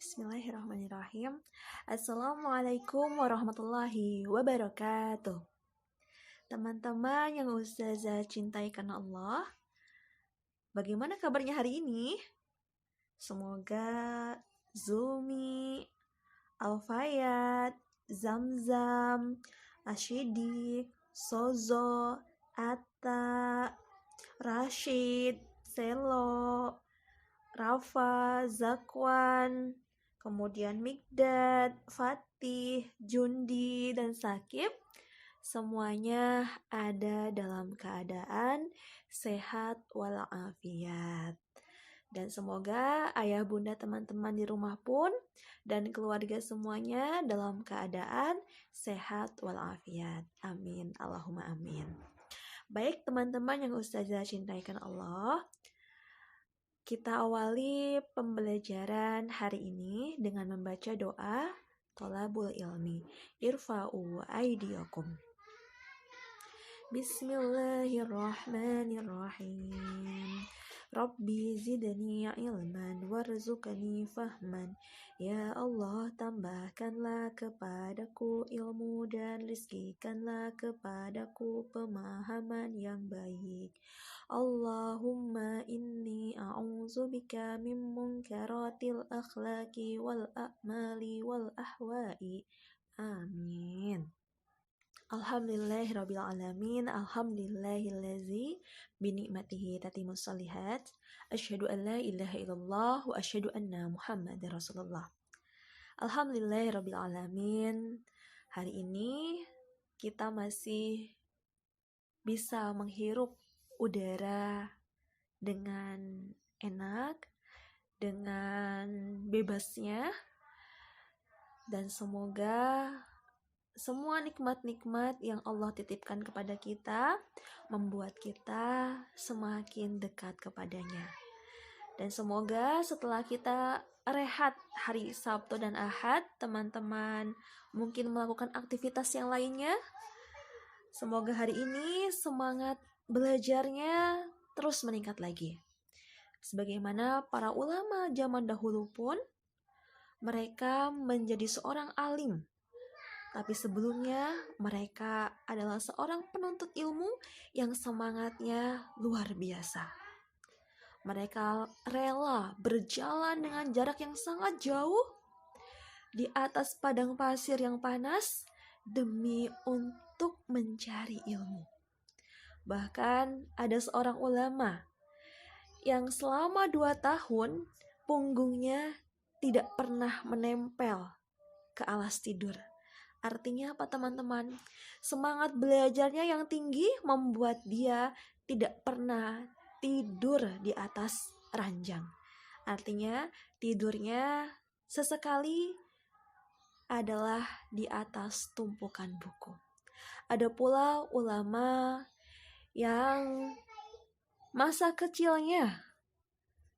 Bismillahirrahmanirrahim. Assalamualaikum warahmatullahi wabarakatuh. Teman-teman yang Ustazah cintai karena Allah, bagaimana kabarnya hari ini? Semoga Zumi, Alfayat, Zamzam, Ashidik, Sozo, Atta, Rashid, Selo, Rafa, Zakwan, kemudian Mikdad, Fatih, Jundi, dan Sakib semuanya ada dalam keadaan sehat walafiat. Dan semoga ayah bunda teman-teman di rumah pun dan keluarga semuanya dalam keadaan sehat walafiat. Amin. Allahumma amin. Baik teman-teman yang Ustazah cintaikan Allah, kita awali pembelajaran hari ini dengan membaca doa Thalabul Ilmi. Irfa'u aydiyakum. Bismillahirrahmanirrahim. Rabbi zidni ilman warzuqni fahman. Ya Allah, tambahkanlah kepadaku ilmu dan rizkikanlah kepadaku pemahaman yang baik. Allahumma inni a'udzubika min munkaratil akhlaqi wal a'mali wal ahwa'i. Amin. Alhamdulillahirabbil alamin. Alhamdulillahillazi binikmatihi tatimmus shalihat. Asyhadu an la ilaha illallah wa asyhadu anna Muhammadar Rasulullah. Alhamdulillahirabbil alamin. Hari ini kita masih bisa menghirup udara dengan enak, dengan bebasnya, dan semoga semua nikmat-nikmat yang Allah titipkan kepada kita membuat kita semakin dekat kepadanya. Dan semoga setelah kita rehat hari Sabtu dan Ahad, teman-teman mungkin melakukan aktivitas yang lainnya, semoga hari ini semangat belajarnya terus meningkat lagi. Sebagaimana para ulama zaman dahulu pun, mereka menjadi seorang alim. Tapi sebelumnya mereka adalah seorang penuntut ilmu yang semangatnya luar biasa. Mereka rela berjalan dengan jarak yang sangat jauh di atas padang pasir yang panas demi untuk mencari ilmu. Bahkan ada seorang ulama yang selama 2 tahun punggungnya tidak pernah menempel ke alas tidur. Artinya apa teman-teman? Semangat belajarnya yang tinggi membuat dia tidak pernah tidur di atas ranjang. Artinya tidurnya sesekali adalah di atas tumpukan buku. Ada pula ulama yang masa kecilnya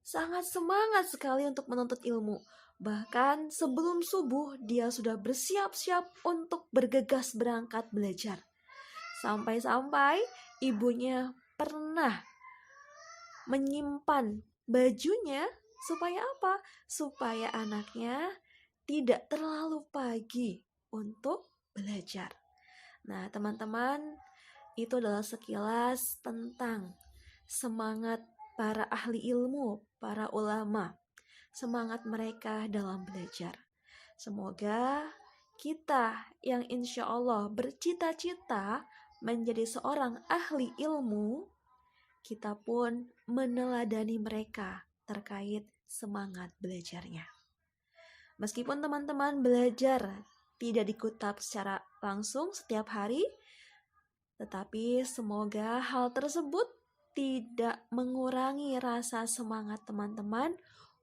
sangat semangat sekali untuk menuntut ilmu. Bahkan sebelum subuh dia sudah bersiap-siap untuk bergegas berangkat belajar. Sampai-sampai ibunya pernah menyimpan bajunya supaya apa? Supaya anaknya tidak terlalu pagi untuk belajar. Nah, teman-teman, itu adalah sekilas tentang semangat para ahli ilmu, para ulama, semangat mereka dalam belajar. Semoga kita yang insya Allah bercita-cita menjadi seorang ahli ilmu, kita pun meneladani mereka terkait semangat belajarnya. Meskipun teman-teman belajar tidak dikutip secara langsung setiap hari, tetapi semoga hal tersebut tidak mengurangi rasa semangat teman-teman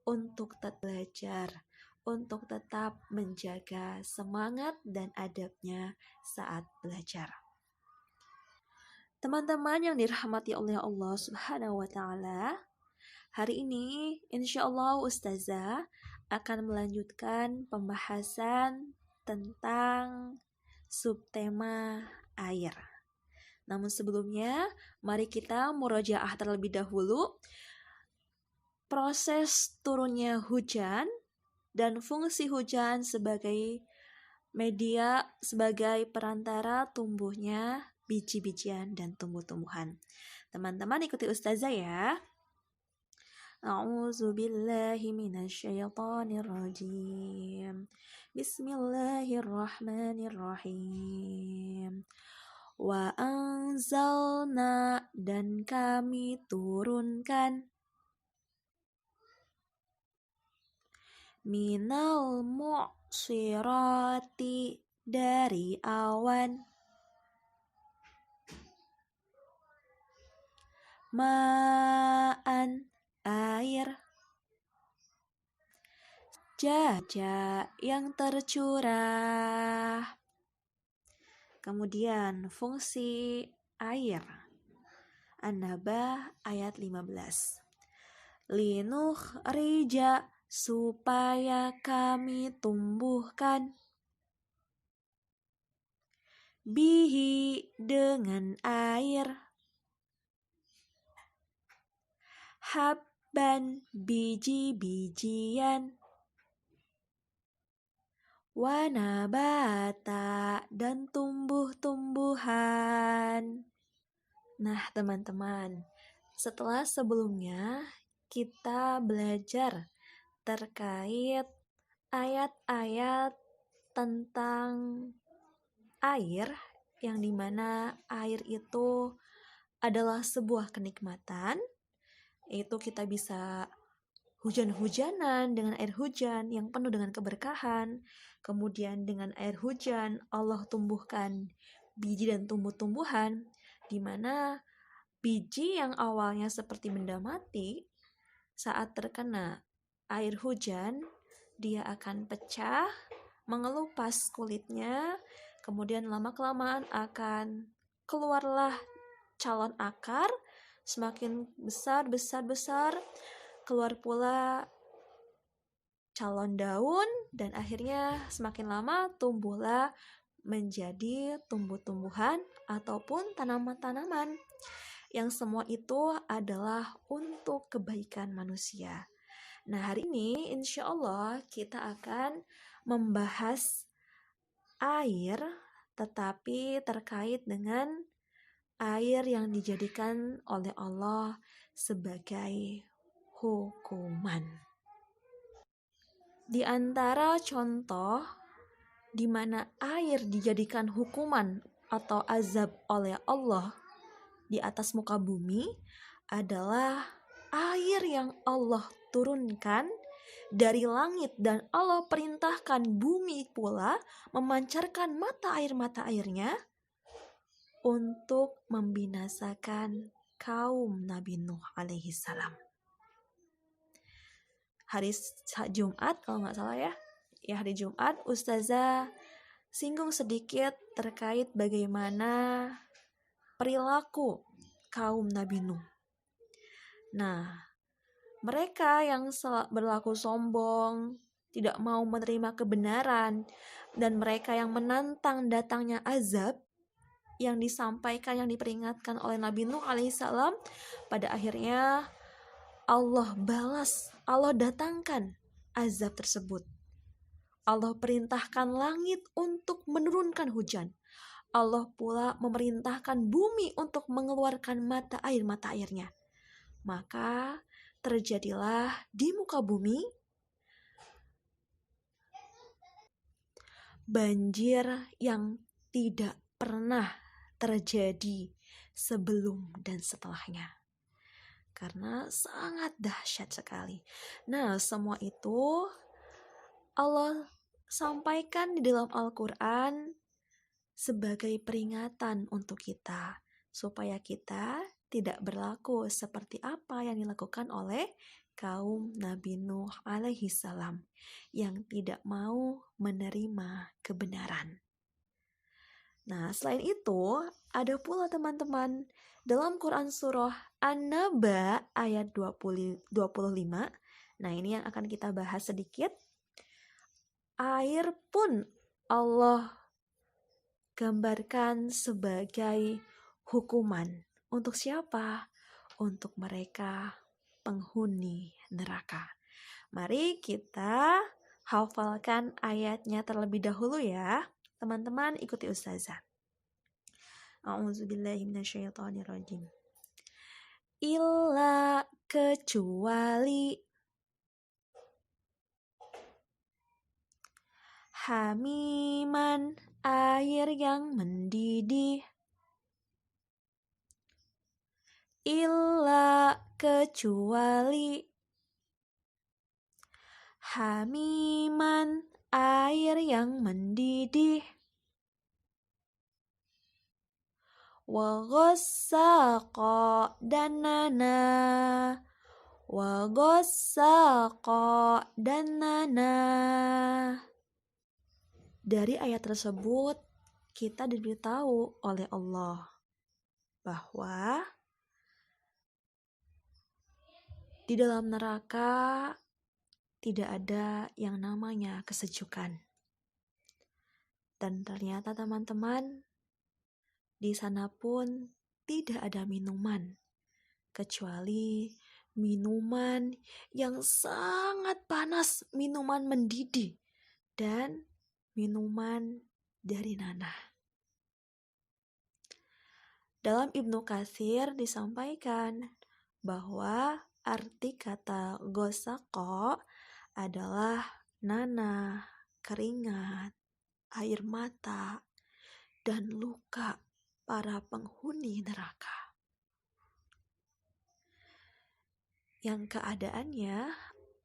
untuk tetap belajar, untuk tetap menjaga semangat dan adabnya saat belajar. Teman-teman yang dirahmati oleh Allah Subhanahu wa Ta'ala, hari ini insya Allah Ustazah akan melanjutkan pembahasan tentang subtema air. Namun sebelumnya, mari kita murojaah terlebih dahulu proses turunnya hujan dan fungsi hujan sebagai media, sebagai perantara tumbuhnya biji-bijian dan tumbuh-tumbuhan. Teman-teman ikuti Ustazah ya. A'udzu billahi minasyaitonir rajim. Bismillahirrahmanirrahim. Wa anzalna, dan kami turunkan, minal mu'sirati, dari awan, ma'an, air, jaja, yang tercurah. Kemudian fungsi air. An-Naba ayat 15. Linukhrija, supaya kami tumbuhkan, bihi, dengan air, habban, biji-bijian, wanabata, dan tumbuh-tumbuhan. Nah teman-teman, setelah sebelumnya kita belajar terkait ayat-ayat tentang air, yang dimana air itu adalah sebuah kenikmatan, yaitu kita bisa hujan-hujanan dengan air hujan yang penuh dengan keberkahan. Kemudian dengan air hujan Allah tumbuhkan biji dan tumbuh-tumbuhan, di mana biji yang awalnya seperti benda mati, saat terkena air hujan dia akan pecah, mengelupas kulitnya, kemudian lama-kelamaan akan keluarlah calon akar, semakin besar, keluar pula calon daun, dan akhirnya semakin lama tumbuhlah menjadi tumbuh-tumbuhan ataupun tanaman-tanaman, yang semua itu adalah untuk kebaikan manusia. Nah hari ini insya Allah kita akan membahas air, tetapi terkait dengan air yang dijadikan oleh Allah sebagai hukuman. Di antara contoh di mana air dijadikan hukuman atau azab oleh Allah di atas muka bumi adalah air yang Allah turunkan dari langit, dan Allah perintahkan bumi pula memancarkan mata airnya untuk membinasakan kaum Nabi Nuh alaihi salam. Hari Jumat kalau nggak salah ya hari Jumat Ustazah singgung sedikit terkait bagaimana perilaku kaum Nabi Nuh. Nah, mereka yang berlaku sombong, tidak mau menerima kebenaran, dan mereka yang menantang datangnya azab yang disampaikan, yang diperingatkan oleh Nabi Nuh alaihissalam, pada akhirnya Allah balas, Allah datangkan azab tersebut. Allah perintahkan langit untuk menurunkan hujan. Allah pula memerintahkan bumi untuk mengeluarkan mata airnya. Maka terjadilah di muka bumi banjir yang tidak pernah terjadi sebelum dan setelahnya, karena sangat dahsyat sekali. Nah, semua itu Allah sampaikan di dalam Al-Quran sebagai peringatan untuk kita, supaya kita tidak berlaku seperti apa yang dilakukan oleh kaum Nabi Nuh alaihi salam yang tidak mau menerima kebenaran. Nah, selain itu, ada pula teman-teman dalam Quran surah An-Naba ayat 25. Nah, ini yang akan kita bahas sedikit. Air pun Allah gambarkan sebagai hukuman. Untuk siapa? Untuk mereka penghuni neraka. Mari kita Hafalkan ayatnya terlebih dahulu ya. Teman-teman ikuti Ustazah. A'udzubillahiminasyaitonirrajim. Illa kecuali hamiman air yang mendidih. Illa kecuali hamiman air yang mendidih. Wa ghassaqa dan nana. Wa ghassaqa dan nana. Dari ayat tersebut kita diberitahu oleh Allah bahwa di dalam neraka tidak ada yang namanya kesejukan. Dan ternyata teman-teman, di sana pun tidak ada minuman, kecuali minuman yang sangat panas, minuman mendidih, dan minuman dari nanah. Dalam Ibnu Katsir disampaikan bahwa arti kata gosako adalah nanah, keringat, air mata, dan luka para penghuni neraka. Yang keadaannya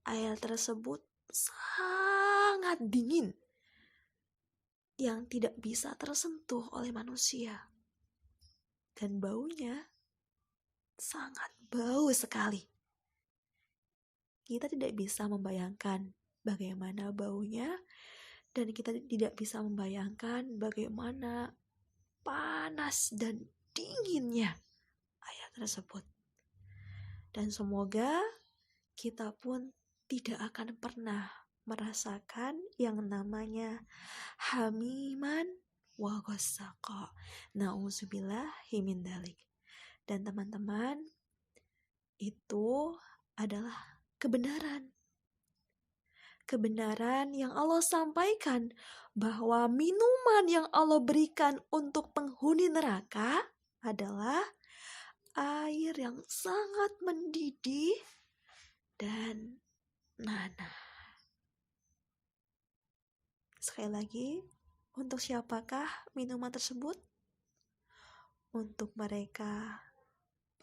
air tersebut sangat dingin yang tidak bisa tersentuh oleh manusia. Dan baunya sangat bau sekali. Kita tidak bisa membayangkan bagaimana baunya, dan kita tidak bisa membayangkan bagaimana panas dan dinginnya air tersebut. Dan semoga kita pun tidak akan pernah merasakan yang namanya hamiman wa ghassaqa. Nauzubillahi min dzalik. Dan teman-teman, itu adalah kebenaran. Kebenaran yang Allah sampaikan bahwa minuman yang Allah berikan untuk penghuni neraka adalah air yang sangat mendidih dan nanah. Sekali lagi, untuk siapakah minuman tersebut? Untuk mereka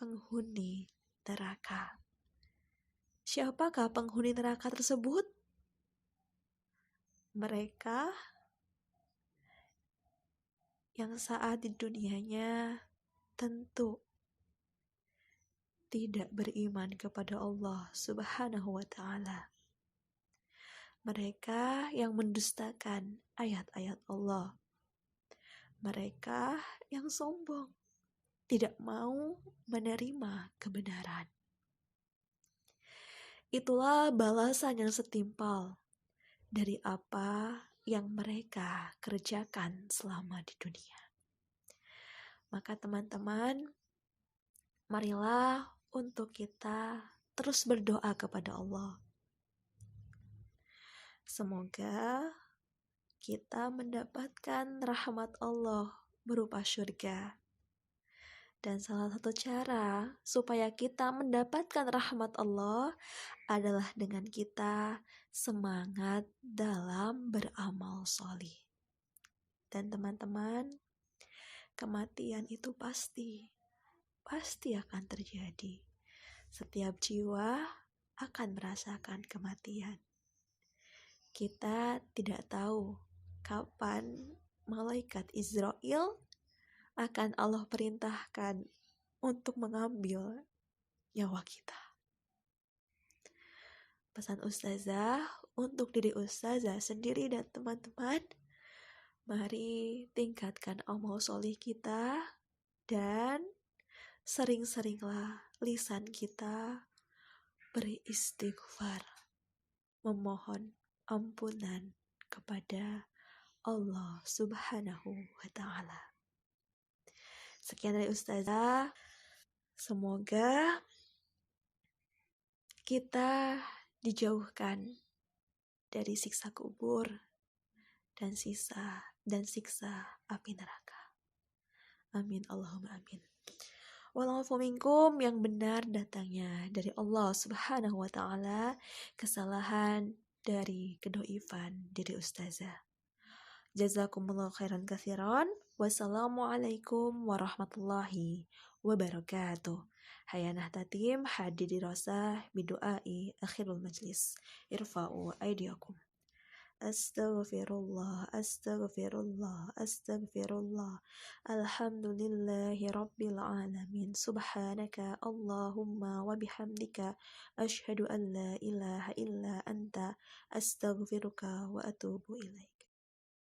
penghuni neraka. Siapakah penghuni neraka tersebut? Mereka yang saat di dunianya tentu tidak beriman kepada Allah Subhanahu wa ta'ala. Mereka yang mendustakan ayat-ayat Allah. Mereka yang sombong, tidak mau menerima kebenaran. Itulah balasan yang setimpal dari apa yang mereka kerjakan selama di dunia. Maka teman-teman, marilah untuk kita terus berdoa kepada Allah. Semoga kita mendapatkan rahmat Allah berupa surga. Dan salah satu cara supaya kita mendapatkan rahmat Allah adalah dengan kita semangat dalam beramal sholih. Dan teman-teman, kematian itu pasti akan terjadi. Setiap jiwa akan merasakan kematian. Kita tidak tahu kapan malaikat Israel akan Allah perintahkan untuk mengambil nyawa kita. Pesan Ustazah untuk diri Ustazah sendiri dan teman-teman, mari tingkatkan amal sholih kita dan sering-seringlah lisan kita beristighfar, memohon ampunan kepada Allah Subhanahu wa ta'ala. Sekian dari Ustazah. Semoga kita dijauhkan dari siksa kubur dan siksa api neraka. Amin Allahumma amin. Walafu minkum, yang benar datangnya dari Allah Subhanahu wa taala, kesalahan dari kedoifan diri ustazah. Jazakumullah khairan katsiran. Wassalamualaikum warahmatullahi wabarakatuh. Hayanah tatim hadir dirasa bidu'ai akhirul majlis. Irfa'u aidiakum. Astaghfirullah, astaghfirullah, astaghfirullah. Alhamdulillahi rabbil alamin. Subhanaka Allahumma wa bihamdika asyhadu an la ilaha illa anta astaghfiruka wa atubu ilaik.